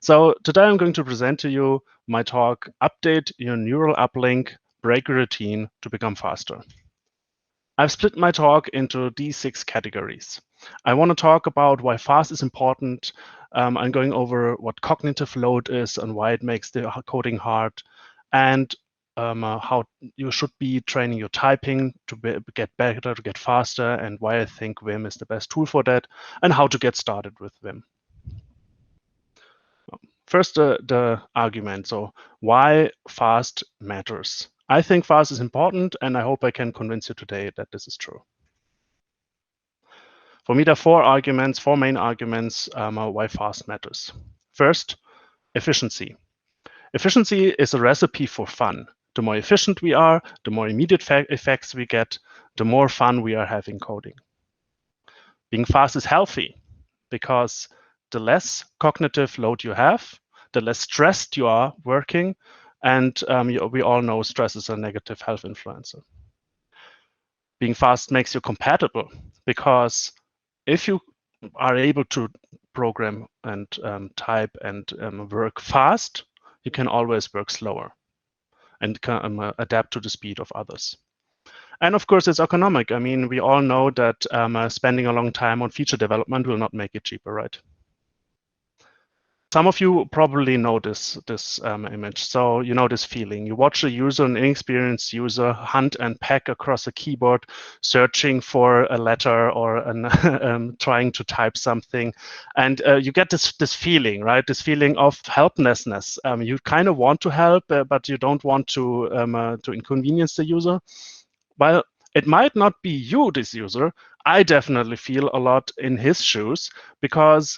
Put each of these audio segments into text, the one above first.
So today I'm going to present to you my talk, Update Your Neural Uplink, Break Your Routine to Become Faster. I've split my talk into these 6 categories. I want to talk about why fast is important. I'm going over what cognitive load is and why it makes the coding hard, and how you should be training your typing to get better, to get faster, and why I think Vim is the best tool for that, and how to get started with Vim. First, the argument. So why fast matters. I think fast is important, and I hope I can convince you today that this is true. For me, there are 4 main arguments why fast matters. First, efficiency. Efficiency is a recipe for fun. The more efficient we are, the more immediate effects we get, the more fun we are having coding. Being fast is healthy because the less cognitive load you have, the less stressed you are working, and we all know stress is a negative health influencer. Being fast makes you compatible because if you are able to program and type and work fast, you can always work slower and adapt to the speed of others. And of course, it's economic. I mean, we all know that spending a long time on feature development will not make it cheaper, right? Some of you probably know this image. So you know this feeling. You watch a user, an inexperienced user, hunt and peck across a keyboard, searching for a letter or trying to type something, and you get this feeling, right? This feeling of helplessness. You kind of want to help, but you don't want to inconvenience the user. Well, it might not be you, this user. I definitely feel a lot in his shoes because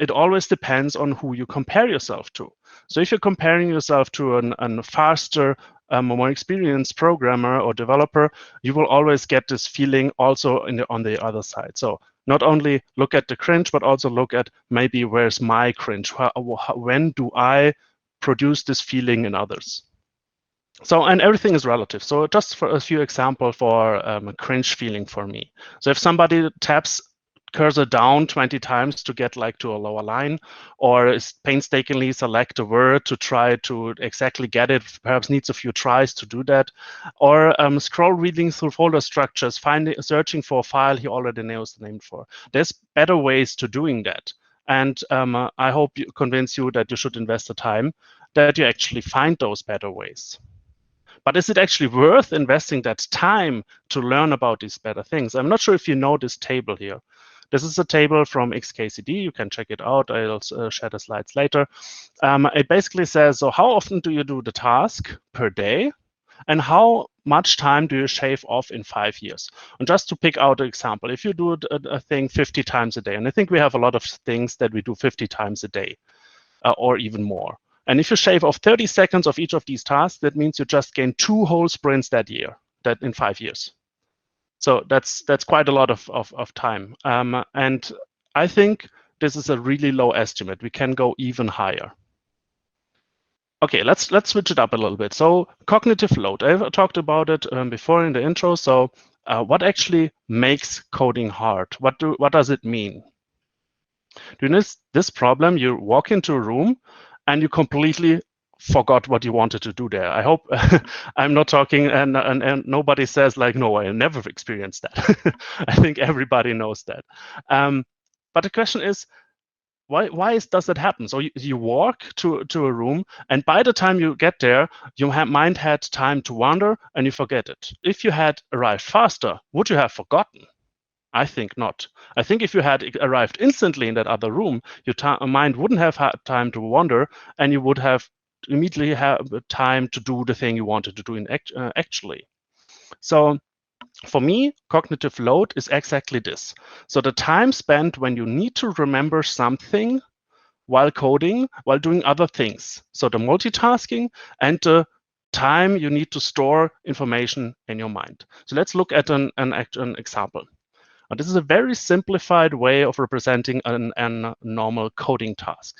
it always depends on who you compare yourself to. So if you're comparing yourself to a faster, more experienced programmer or developer, you will always get this feeling also on the other side. So not only look at the cringe, but also look at maybe where's my cringe? When do I produce this feeling in others? So, and everything is relative. So just for a few examples for a cringe feeling for me. So if somebody taps cursor down 20 times to get like to a lower line, or painstakingly select a word to try to exactly get it, perhaps needs a few tries to do that, or scroll reading through folder structures, searching for a file he already knows the name for. There's better ways to doing that. And I hope you convince you that you should invest the time that you actually find those better ways. But is it actually worth investing that time to learn about these better things? I'm not sure if you know this table here. This is a table from XKCD. You can check it out. I'll share the slides later. It basically says, so how often do you do the task per day? And how much time do you shave off in 5 years? And just to pick out an example, if you do a thing 50 times a day, and I think we have a lot of things that we do 50 times a day or even more. And if you shave off 30 seconds of each of these tasks, that means you just gain 2 whole sprints that year, that in 5 years. So that's quite a lot of time. And I think this is a really low estimate. We can go even higher. Okay, let's switch it up a little bit. So cognitive load, I've talked about it before in the intro. So what actually makes coding hard? What does it mean? During this problem, you walk into a room and you completely forgot what you wanted to do there. I hope I'm not talking and nobody says like, no, I never experienced that. I think everybody knows that. But the question is, why does that happen? So you walk to a room, and by the time you get there, your mind had time to wander and you forget it. If you had arrived faster, would you have forgotten? I think not. I think if you had arrived instantly in that other room, your mind wouldn't have had time to wander, and you would have immediately have time to do the thing you wanted to do actually. So for me, cognitive load is exactly this. So the time spent when you need to remember something while coding, while doing other things. So the multitasking and the time you need to store information in your mind. So let's look at an example. This is a very simplified way of representing a normal coding task.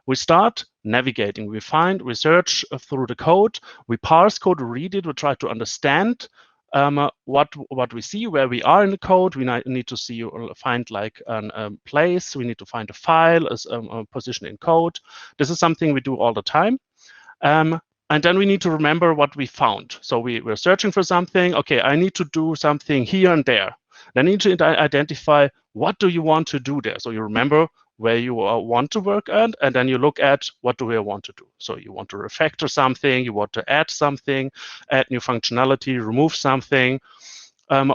We start navigating. We search through the code. We parse code, read it. We try to understand what we see, where we are in the code. We need to see find like a place. We need to find a file, a position in code. This is something we do all the time. And then we need to remember what we found. So we're searching for something. Okay, I need to do something here and there. Then you need to identify what do you want to do there. So you remember where you want to work at, and then you look at what do I want to do. So you want to refactor something, you want to add something, add new functionality, remove something,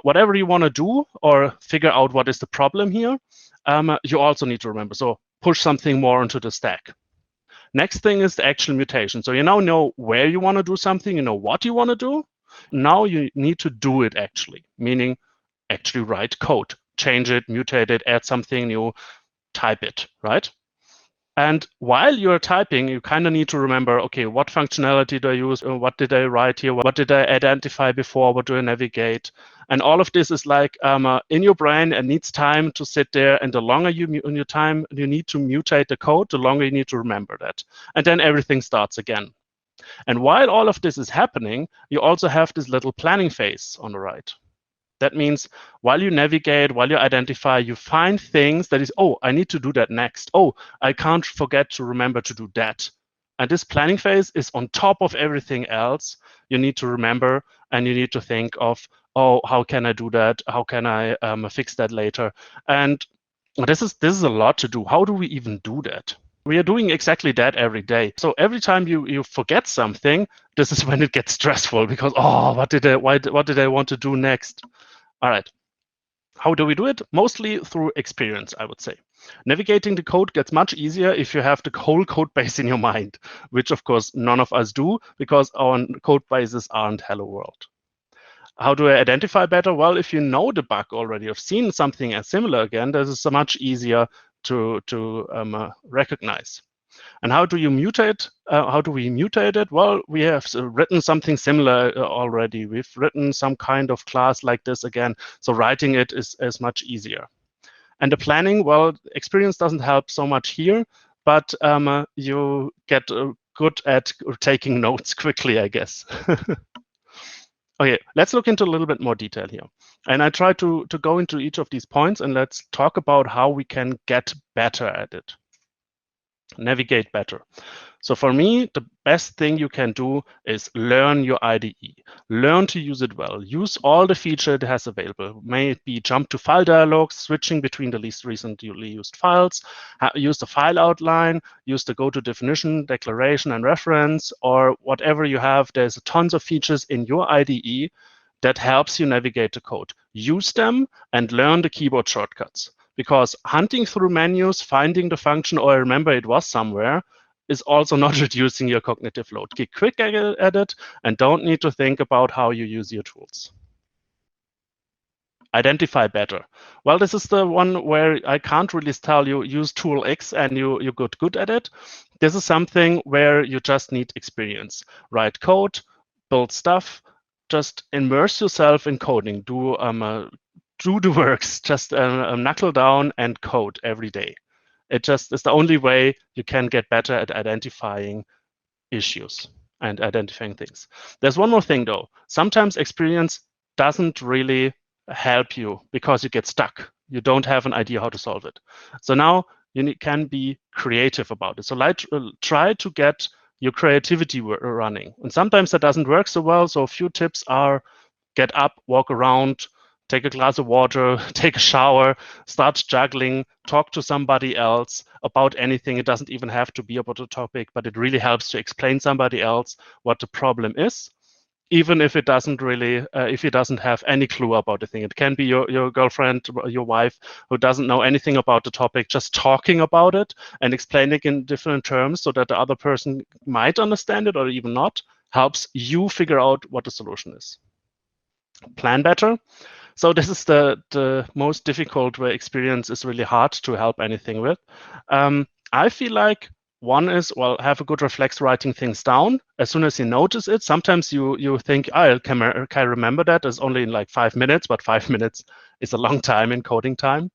whatever you want to do, or figure out what is the problem here. You also need to remember. So push something more into the stack. Next thing is the actual mutation. So you now know where you want to do something, you know what you want to do. Now you need to do it actually, meaning actually write code, change it, mutate it, add something new, type it, right? And while you're typing, you kind of need to remember, okay, what functionality do I use? What did I write here? What did I identify before? What do I navigate? And all of this is like in your brain and needs time to sit there. And the longer you need to mutate the code, the longer you need to remember that. And then everything starts again. And while all of this is happening, you also have this little planning phase on the right. That means while you navigate, while you identify, you find things that is, oh, I need to do that next. Oh, I can't forget to remember to do that. And this planning phase is on top of everything else you need to remember, and you need to think of, oh, how can I do that? How can I fix that later? And this is a lot to do. How do we even do that? We are doing exactly that every day. So every time you forget something, this is when it gets stressful because, oh, what did I want to do next? All right. How do we do it? Mostly through experience, I would say. Navigating the code gets much easier if you have the whole code base in your mind, which of course none of us do because our code bases aren't Hello World. How do I identify better? Well, if you know the bug already, you've seen something as similar again, this is much easier to recognize. And how do you mutate? How do we mutate it? Well, we have written something similar already. We've written some kind of class like this again. So writing it is much easier. And the planning, well, experience doesn't help so much here, but you get good at taking notes quickly, I guess. Okay, let's look into a little bit more detail here. And I try to go into each of these points, and let's talk about how we can get better at it. Navigate better. So for me, the best thing you can do is learn your IDE. Learn to use it well. Use all the features it has available. May it be jump to file dialogues, switching between the least recently used files, use the file outline, use the go-to definition, declaration, and reference, or whatever you have. There's tons of features in your IDE that helps you navigate the code. Use them and learn the keyboard shortcuts. Because hunting through menus, finding the function, or I remember it was somewhere, is also not reducing your cognitive load. Get quick at it and don't need to think about how you use your tools. Identify better. Well, this is the one where I can't really tell you use tool X and you got good at it. This is something where you just need experience. Write code, build stuff, just immerse yourself in coding. Do the works, just knuckle down and code every day. It just is the only way you can get better at identifying issues and identifying things. There's one more thing though. Sometimes experience doesn't really help you because you get stuck. You don't have an idea how to solve it. So now you can be creative about it. So try to get your creativity running. And sometimes that doesn't work so well. So a few tips are get up, walk around, take a glass of water, take a shower, start juggling, talk to somebody else about anything. It doesn't even have to be about a topic, but it really helps to explain somebody else what the problem is, even if it doesn't really, if it doesn't have any clue about the thing. It can be your girlfriend, your wife, who doesn't know anything about the topic. Just talking about it and explaining in different terms so that the other person might understand it or even not helps you figure out what the solution is. Plan better. So this is the most difficult where experience is really hard to help anything with. I feel like one is, well, have a good reflex writing things down. As soon as you notice it, sometimes you think, I can remember that. It's only in like 5 minutes, but 5 minutes is a long time in coding time.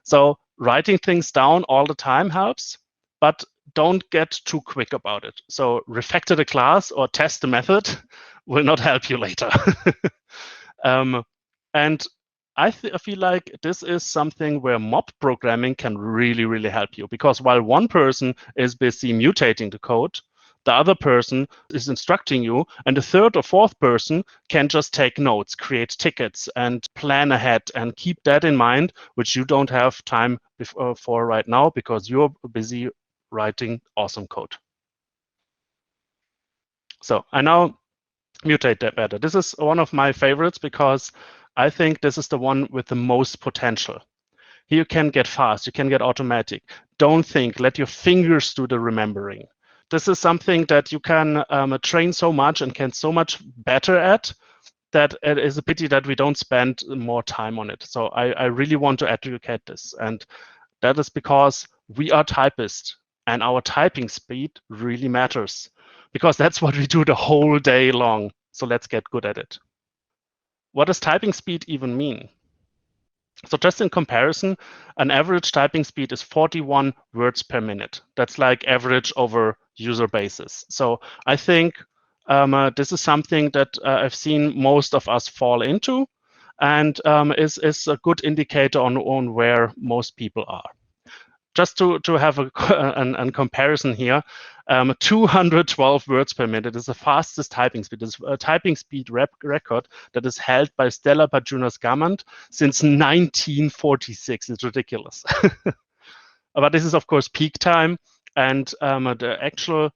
So writing things down all the time helps, but don't get too quick about it. So refactor the class or test the method will not help you later. And I feel like this is something where mob programming can really, really help you, because while one person is busy mutating the code, the other person is instructing you, and the third or fourth person can just take notes, create tickets, and plan ahead, and keep that in mind, which you don't have time for right now because you're busy writing awesome code. So I now mutate that better. This is one of my favorites because I think this is the one with the most potential. Here you can get fast, you can get automatic. Don't think, let your fingers do the remembering. This is something that you can train so much and can so much better at, that it is a pity that we don't spend more time on it. So I really want to advocate this. And that is because we are typists and our typing speed really matters, because that's what we do the whole day long. So let's get good at it. What does typing speed even mean? So just in comparison, an average typing speed is 41 words per minute. That's like average over user basis. So I think this is something that I've seen most of us fall into, and is a good indicator on where most people are. Just to have a comparison here, 212 words per minute is the fastest typing speed. It's a typing speed record that is held by Stella Pajunas-Gamant since 1946. It's ridiculous. But this is, of course, peak time, and the actual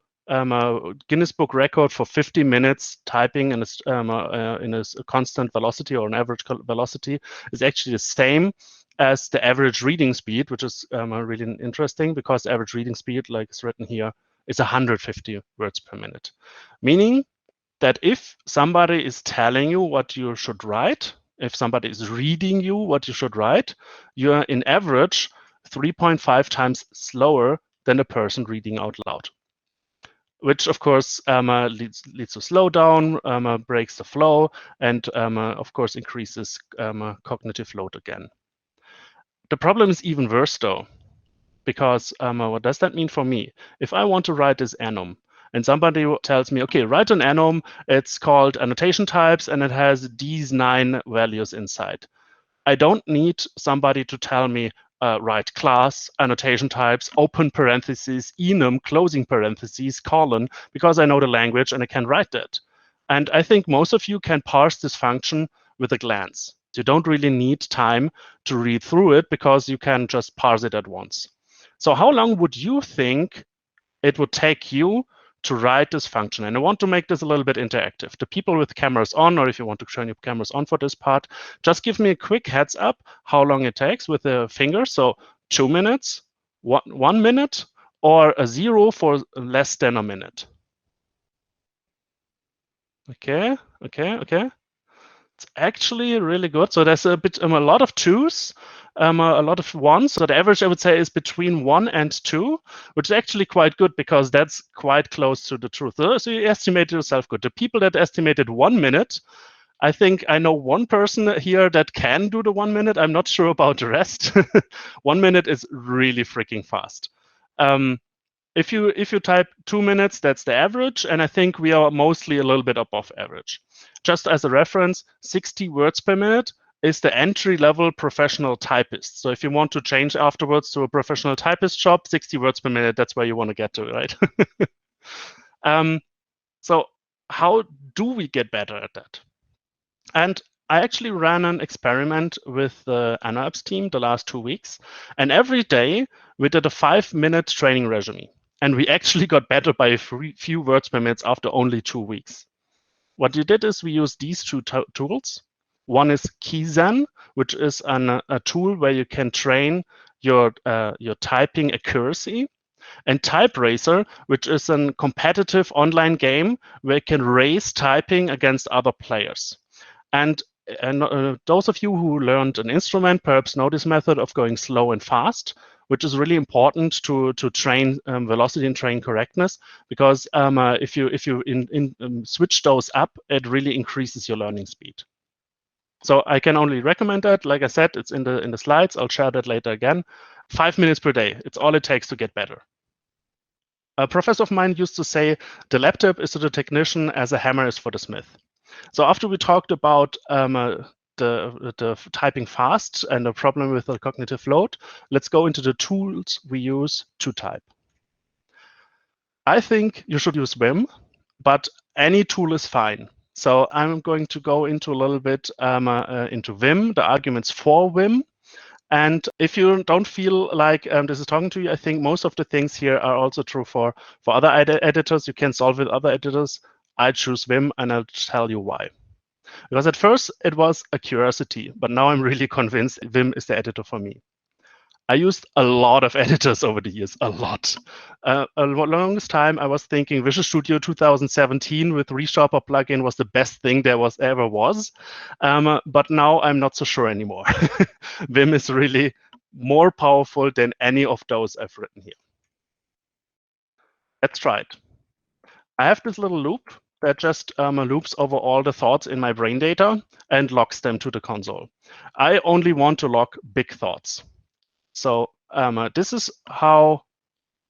Guinness Book record for 50 minutes typing in a constant velocity or an average velocity is actually the same as the average reading speed, which is really interesting, because the average reading speed, like it's written here, is 150 words per minute. Meaning that if somebody is telling you what you should write, if somebody is reading you what you should write, you are in average 3.5 times slower than a person reading out loud, which of course leads to slowdown, breaks the flow, and of course increases cognitive load again. The problem is even worse though, because what does that mean for me? If I want to write this enum, and somebody tells me, okay, write an enum, it's called annotation types, and it has these 9 values inside. I don't need somebody to tell me, write class, annotation types, open parentheses, enum, closing parentheses, colon, because I know the language and I can write that. And I think most of you can parse this function with a glance. You don't really need time to read through it because you can just parse it at once. So how long would you think it would take you to write this function? And I want to make this a little bit interactive. The people with cameras on, or if you want to turn your cameras on for this part, just give me a quick heads up how long it takes with the finger. So 2 minutes, 1 minute, or a 0 for less than a minute. Okay. It's actually really good. So there's a lot of 2s, a lot of 1s. So the average, I would say, is between 1 and 2, which is actually quite good because that's quite close to the truth. So you estimated yourself good. The people that estimated 1 minute, I think I know one person here that can do the 1 minute. I'm not sure about the rest. 1 minute is really freaking fast. If you type 2 minutes, that's the average, and I think we are mostly a little bit above average. Just as a reference, 60 words per minute is the entry-level professional typist. So if you want to change afterwards to a professional typist job, 60 words per minute, that's where you want to get to, right? So how do we get better at that? And I actually ran an experiment with the AnnaApps team the last 2 weeks, and every day we did a 5-minute training regime. And we actually got better by a few words per minute after only 2 weeks. What we did is we used these 2 tools. One is Keyzen, which is a tool where you can train your typing accuracy, and TypeRacer, which is a competitive online game where you can race typing against other players. And those of you who learned an instrument perhaps know this method of going slow and fast, which is really important to train velocity and train correctness, because if you switch those up, it really increases your learning speed. So I can only recommend that. Like I said, it's in the slides. I'll share that later again. 5 minutes per day. It's all it takes to get better. A professor of mine used to say, the laptop is to the technician as a hammer is for the smith. So after we talked about the typing fast and the problem with the cognitive load, let's go into the tools we use to type. I think you should use Vim, but any tool is fine. So I'm going to go into a little bit into Vim, the arguments for Vim. And if you don't feel like this is talking to you, I think most of the things here are also true for other editors. You can solve with other editors. I choose Vim, and I'll tell you why. Because at first it was a curiosity, but now I'm really convinced Vim is the editor for me. I used a lot of editors over the years, a lot. Longest time I was thinking Visual Studio 2017 with Reshopper plugin was the best thing there ever was. But now I'm not so sure anymore. Vim is really more powerful than any of those I've written here. Let's try it. I have this little loop that just loops over all the thoughts in my brain data and logs them to the console. I only want to log big thoughts. So this is how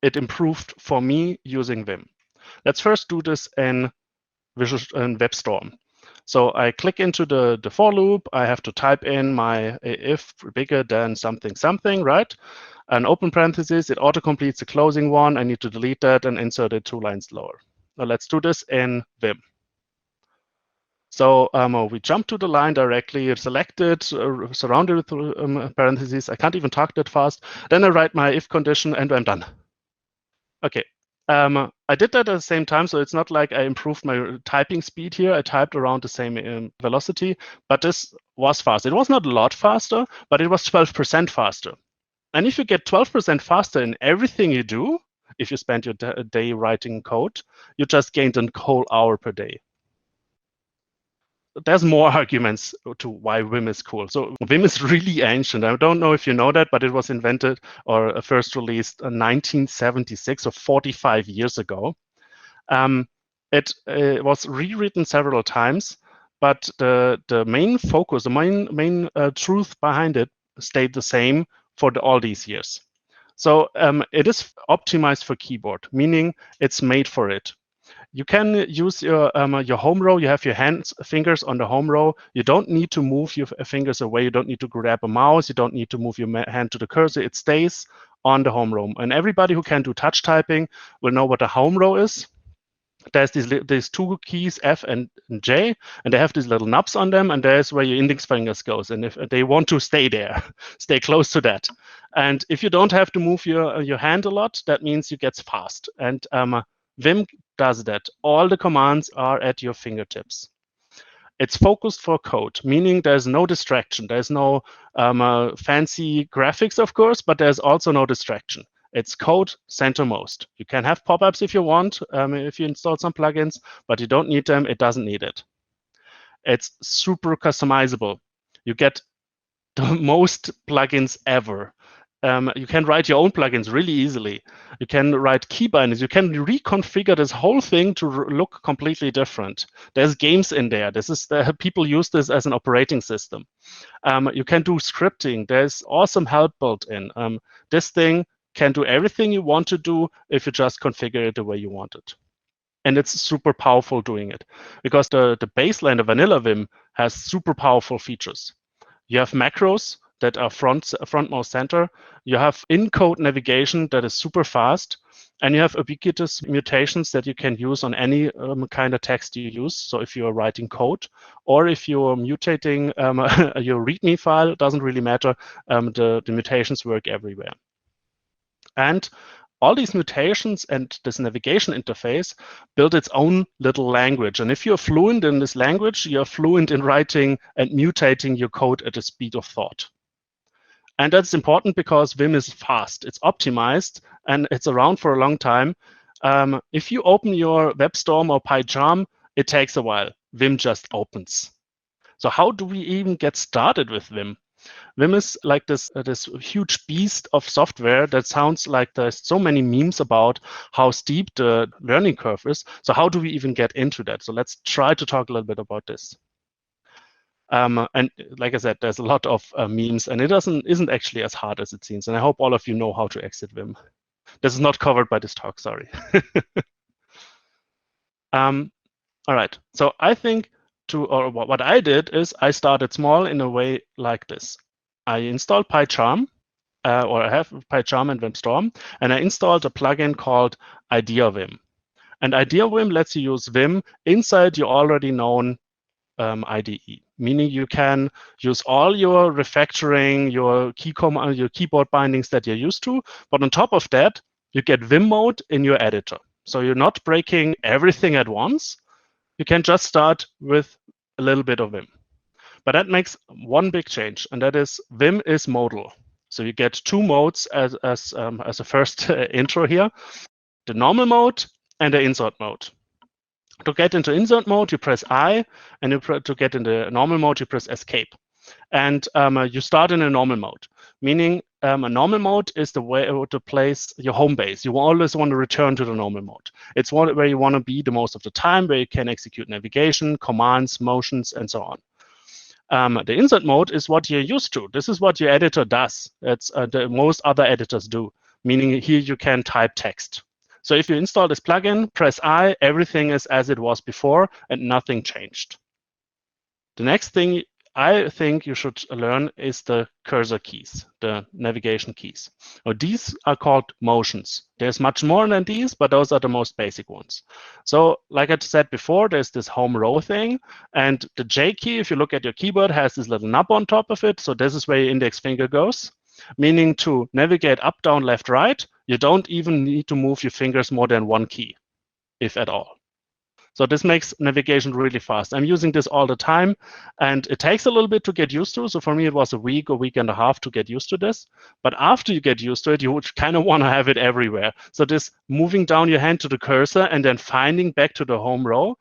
it improved for me using Vim. Let's first do this in WebStorm. So I click into the for loop. I have to type in my if bigger than something something, right? An open parenthesis, it auto-completes the closing one. I need to delete that and insert it 2 lines lower. Now let's do this in Vim. So we jump to the line directly, selected, surrounded with parentheses. I can't even talk that fast. Then I write my if condition and I'm done. Okay. I did that at the same time, so it's not like I improved my typing speed here. I typed around the same velocity, but this was fast. It was not a lot faster, but it was 12% faster. And if you get 12% faster in everything you do, if you spend your day writing code, you just gained a whole hour per day. There's more arguments to why Vim is cool. So Vim is really ancient. I don't know if you know that, but it was invented or first released in 1976, or 45 years ago. It was rewritten several times, but the main focus, the main truth behind it stayed the same for all these years. So it is optimized for keyboard, meaning it's made for it. You can use your home row. You have your fingers on the home row. You don't need to move your fingers away. You don't need to grab a mouse. You don't need to move your hand to the cursor. It stays on the home row. And everybody who can do touch typing will know what a home row is. There's these 2 keys, F and J, and they have these little knobs on them, and there's where your index fingers goes. And if they want to stay there, stay close to that. And if you don't have to move your hand a lot, that means you get fast. And Vim does that. All the commands are at your fingertips. It's focused for code, meaning there's no distraction. There's no fancy graphics, of course, but there's also no distraction. It's code centermost. You can have pop-ups if you want, if you install some plugins, but you don't need them. It doesn't need it. It's super customizable. You get the most plugins ever. You can write your own plugins really easily. You can write key bindings. You can reconfigure this whole thing to look completely different. There's games in there. People use this as an operating system. You can do scripting. There's awesome help built in. This thing can do everything you want to do if you just configure it the way you want it. And it's super powerful doing it because the baseline, the vanilla Vim, has super powerful features. You have macros that are frontmost center. You have in-code navigation that is super fast. And you have ubiquitous mutations that you can use on any kind of text you use. So if you're writing code or if you're mutating your README file, it doesn't really matter. The mutations work everywhere. And all these mutations and this navigation interface build its own little language. And if you're fluent in this language, you're fluent in writing and mutating your code at the speed of thought. And that's important because Vim is fast. It's optimized, and it's around for a long time. If you open your WebStorm or PyCharm, it takes a while. Vim just opens. So how do we even get started with Vim? Vim is like this huge beast of software that sounds like there's so many memes about how steep the learning curve is. So how do we even get into that? So let's try to talk a little bit about this. And like I said, there's a lot of memes, and it isn't actually as hard as it seems. And I hope all of you know how to exit Vim. This is not covered by this talk, sorry. All right, so I think or what I did is I started small in a way like this. I installed PyCharm, or I have PyCharm and VimStorm, and I installed a plugin called IDEA-Vim. And IDEA-Vim lets you use Vim inside your already known IDE, meaning you can use all your refactoring, your keyboard bindings that you're used to, but on top of that, you get Vim mode in your editor. So you're not breaking everything at once. You can just start with a little bit of Vim. But that makes one big change, and that is Vim is modal. So you get two modes as a first intro here: the normal mode and the insert mode. To get into insert mode, you press I, and to get into normal mode, you press escape. And you start in a normal mode, meaning a normal mode is the way to place your home base. You always want to return to the normal mode. It's where you want to be the most of the time, where you can execute navigation, commands, motions, and so on. The insert mode is what you're used to. This is what your editor does. It's most other editors do, meaning here you can type text. So if you install this plugin, press I, everything is as it was before and nothing changed. The next thing I think you should learn is the cursor keys, the navigation keys. Now, these are called motions. There's much more than these, but those are the most basic ones. So like I said before, there's this home row thing, and the J key, if you look at your keyboard, has this little knob on top of it. So this is where your index finger goes, meaning to navigate up, down, left, right, you don't even need to move your fingers more than one key, if at all. So this makes navigation really fast. I'm using this all the time, and it takes a little bit to get used to. So for me, it was a week and a half to get used to this. But after you get used to it, you would kind of want to have it everywhere. So this moving down your hand to the cursor and then finding back to the home row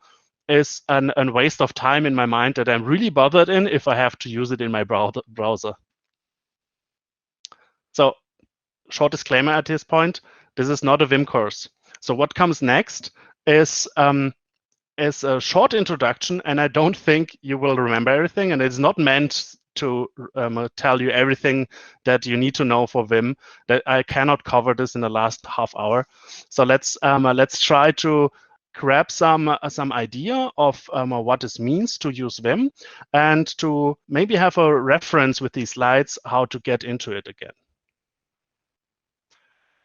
is a waste of time in my mind that I'm really bothered in if I have to use it in my browser. So short disclaimer at this point, this is not a Vim course. So what comes next is a short introduction, and I don't think you will remember everything, and it's not meant to tell you everything that you need to know for Vim. That I cannot cover this in the last half hour. So let's try to grab some idea of what this means to use Vim, and to maybe have a reference with these slides how to get into it again.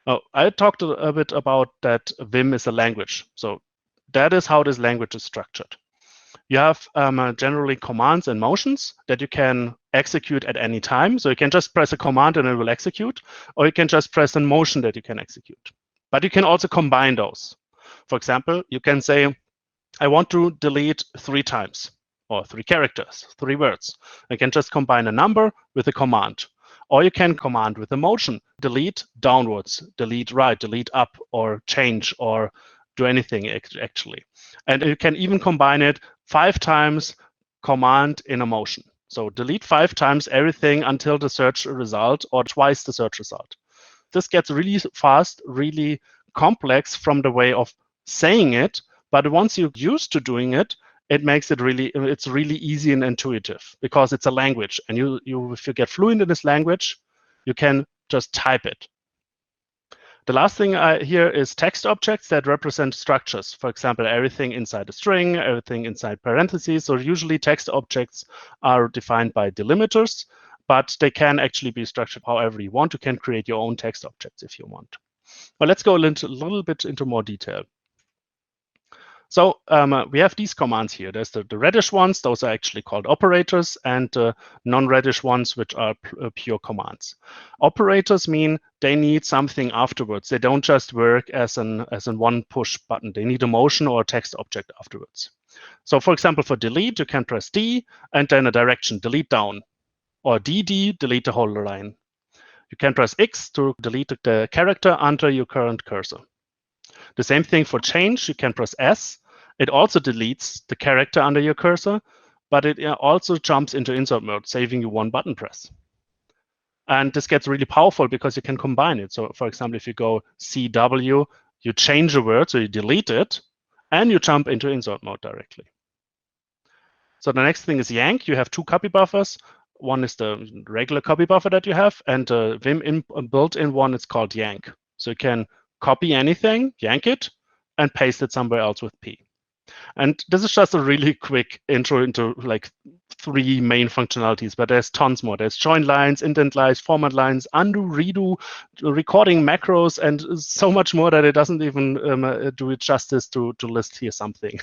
Oh, I talked a bit about that Vim is a language. So that is how this language is structured. You have generally commands and motions that you can execute at any time. So you can just press a command and it will execute, or you can just press a motion that you can execute. But you can also combine those. For example, you can say, I want to delete 3 times, or 3 characters, 3 words. You can just combine a number with a command. Or you can command with a motion, delete downwards, delete right, delete up, or change, or do anything actually. And you can even combine it 5 times command in a motion. So delete 5 times everything until the search result, or twice the search result. This gets really fast, really complex from the way of saying it, but once you're used to doing it, it makes it it's really easy and intuitive because it's a language, and if you get fluent in this language, you can just type it. The last thing here is text objects that represent structures. For example, everything inside a string, everything inside parentheses. So usually text objects are defined by delimiters, but they can actually be structured however you want. You can create your own text objects if you want. But let's go a little bit into more detail. So we have these commands here. There's the reddish ones. Those are actually called operators, and the non-reddish ones, which are pure commands. Operators mean they need something afterwards. They don't just work as an one push button. They need a motion or a text object afterwards. So for example, for delete, you can press D and then a direction, delete down, or DD, delete the whole line. You can press X to delete the character under your current cursor. The same thing for change. You can press S. It also deletes the character under your cursor, but it also jumps into insert mode, saving you one button press. And this gets really powerful because you can combine it. So for example, if you go CW, you change a word, so you delete it, and you jump into insert mode directly. So the next thing is yank. You have 2 copy buffers. One is the regular copy buffer that you have, and the Vim built-in one is called yank. So you can copy anything, yank it, and paste it somewhere else with P. And this is just a really quick intro into like 3 main functionalities, but there's tons more. There's join lines, indent lines, format lines, undo, redo, recording macros, and so much more that it doesn't even do it justice to list here something.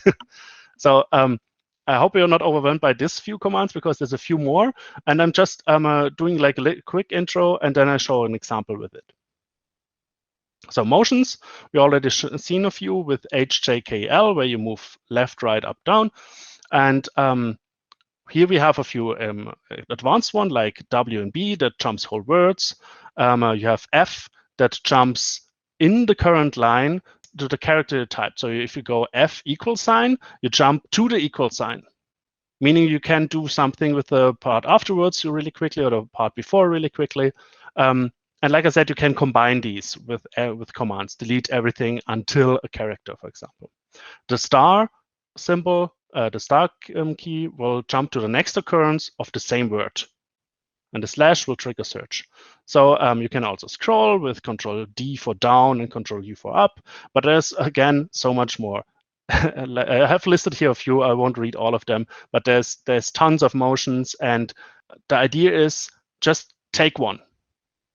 So I hope you're not overwhelmed by this few commands because there's a few more. And I'm just doing like a quick intro, and then I show an example with it. So motions, we already seen a few with HJKL, where you move left, right, up, down. And here we have a few advanced one like W and B that jumps whole words. You have F that jumps in the current line to the character type. So if you go F equal sign, you jump to the equal sign, meaning you can do something with the part afterwards really quickly or the part before really quickly. And like I said, you can combine these with commands, delete everything until a character, for example. The star symbol, the star key will jump to the next occurrence of the same word. And the slash will trigger search. So you can also scroll with Control D for down and Control U for up. But there's, again, so much more. I have listed here a few. I won't read all of them. But there's tons of motions. And the idea is just take one.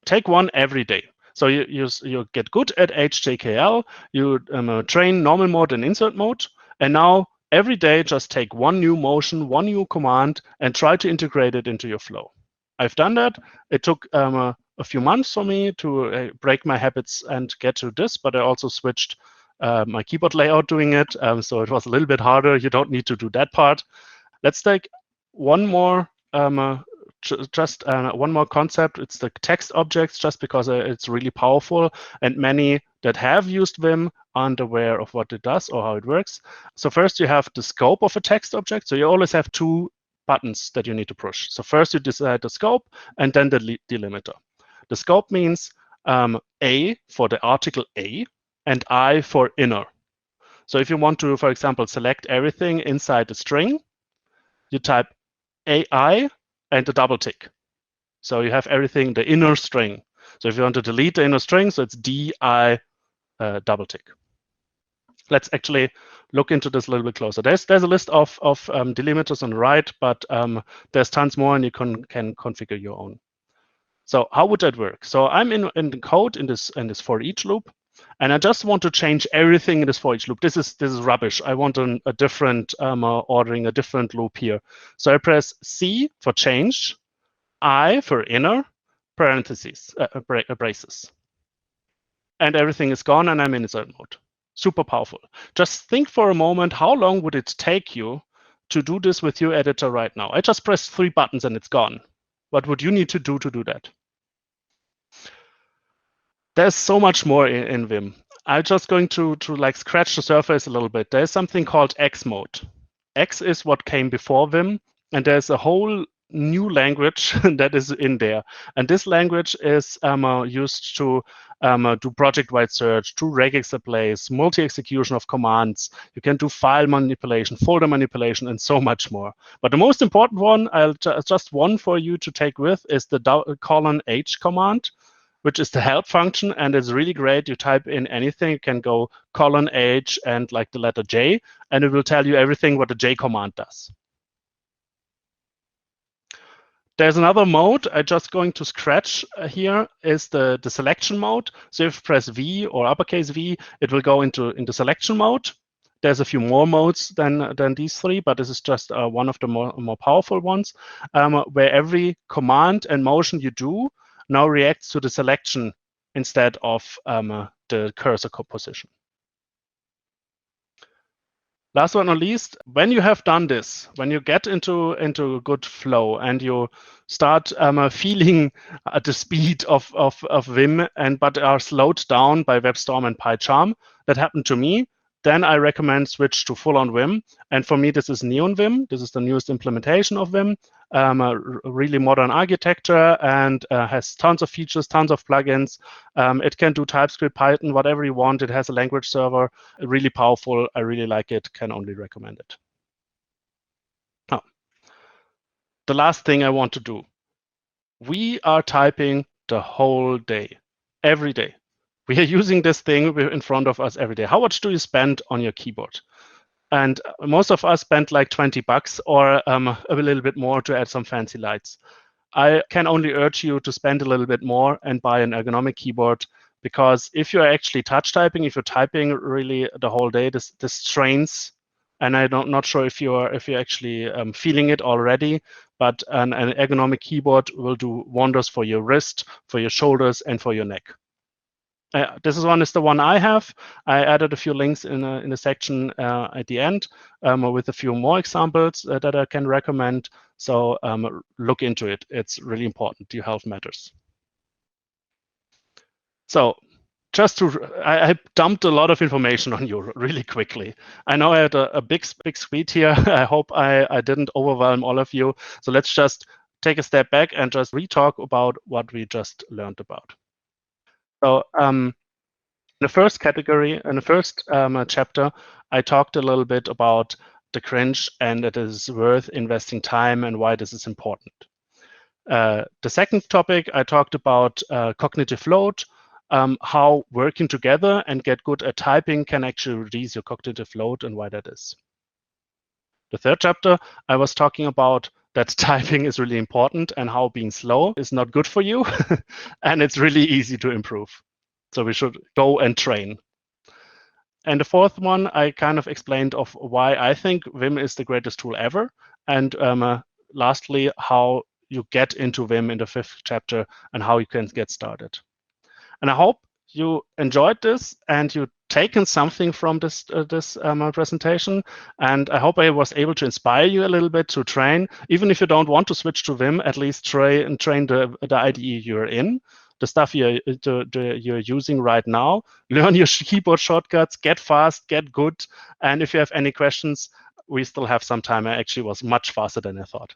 Take one every day. So you get good at HJKL, you train normal mode and insert mode, and now every day just take one new motion, one new command, and try to integrate it into your flow. I've done that. It took a few months for me to break my habits and get to this, but I also switched my keyboard layout doing it, so it was a little bit harder. You don't need to do that part. Let's take one more one more concept. It's the text objects, just because it's really powerful, and many that have used Vim aren't aware of what it does or how it works. So first you have the scope of a text object. So you always have 2 buttons that you need to push. So first you decide the scope and then the delimiter. The scope means A for the article A and I for inner. So if you want to, for example, select everything inside the string, you type AI and the double tick. So you have everything, the inner string. So if you want to delete the inner string, so it's DI double tick. Let's actually look into this a little bit closer. There's a list of delimiters on the right, but there's tons more, and you can configure your own. So how would that work? So I'm in the code in this for each loop, and I just want to change everything in this for each loop. This is rubbish. I want a different ordering, a different loop here. So I press C for change, I for inner, parentheses, braces. And everything is gone, and I'm in insert mode. Super powerful. Just think for a moment, how long would it take you to do this with your editor right now? I just pressed 3 buttons and it's gone. What would you need to do that? There's so much more in Vim. I'm just going to like scratch the surface a little bit. There's something called X mode. X is what came before Vim, and there's a whole new language that is in there. And this language is used to do project-wide search, do regex ablaze, multi-execution of commands. You can do file manipulation, folder manipulation, and so much more. But the most important one, just one for you to take with, is the :H command, which is the help function, and it's really great. You type in anything, you can go :H and like the letter J, and it will tell you everything what the J command does. There's another mode I'm just going to scratch here, is the selection mode. So if you press V or uppercase V, it will go into selection mode. There's a few more modes than these 3, but this is just one of the more powerful ones, where every command and motion you do now reacts to the selection instead of the cursor position. Last but not least, when you have done this, when you get into a good flow and you start feeling the speed of Vim, but are slowed down by WebStorm and PyCharm, that happened to me, then I recommend switch to full-on Vim. And for me, this is Neon Vim. This is the newest implementation of Vim. A really modern architecture, and has tons of features, tons of plugins. It can do TypeScript, Python, whatever you want. It has a language server, really powerful. I really like it, can only recommend it. Now, the last thing I want to do. We are typing the whole day, every day. We are using this thing in front of us every day. How much do you spend on your keyboard? And most of us spent like $20 or a little bit more to add some fancy lights. I can only urge you to spend a little bit more and buy an ergonomic keyboard, because if you're actually touch typing, if you're typing really the whole day, this strains. And I'm not sure if you're actually feeling it already, but an ergonomic keyboard will do wonders for your wrist, for your shoulders, and for your neck. This is the one I have. I added a few links in the section at the end with a few more examples that I can recommend. So look into it. It's really important. Your health matters. So I dumped a lot of information on you really quickly. I know I had a big suite here. I hope I didn't overwhelm all of you. So let's just take a step back and just re-talk about what we just learned about. So the first category, in the first chapter, I talked a little bit about the cringe and it is worth investing time and why this is important. The second topic, I talked about cognitive load, how working together and get good at typing can actually reduce your cognitive load and why that is. The third chapter, I was talking about that typing is really important and how being slow is not good for you and it's really easy to improve. So we should go and train. And the fourth one, I kind of explained of why I think Vim is the greatest tool ever. And lastly, how you get into Vim in the fifth chapter and how you can get started. And I hope you enjoyed this and you've taken something from this presentation. And I hope I was able to inspire you a little bit to train. Even if you don't want to switch to Vim, at least try and train the IDE you're in. The stuff you're using right now. Learn your keyboard shortcuts, get fast, get good. And if you have any questions, we still have some time. I actually was much faster than I thought.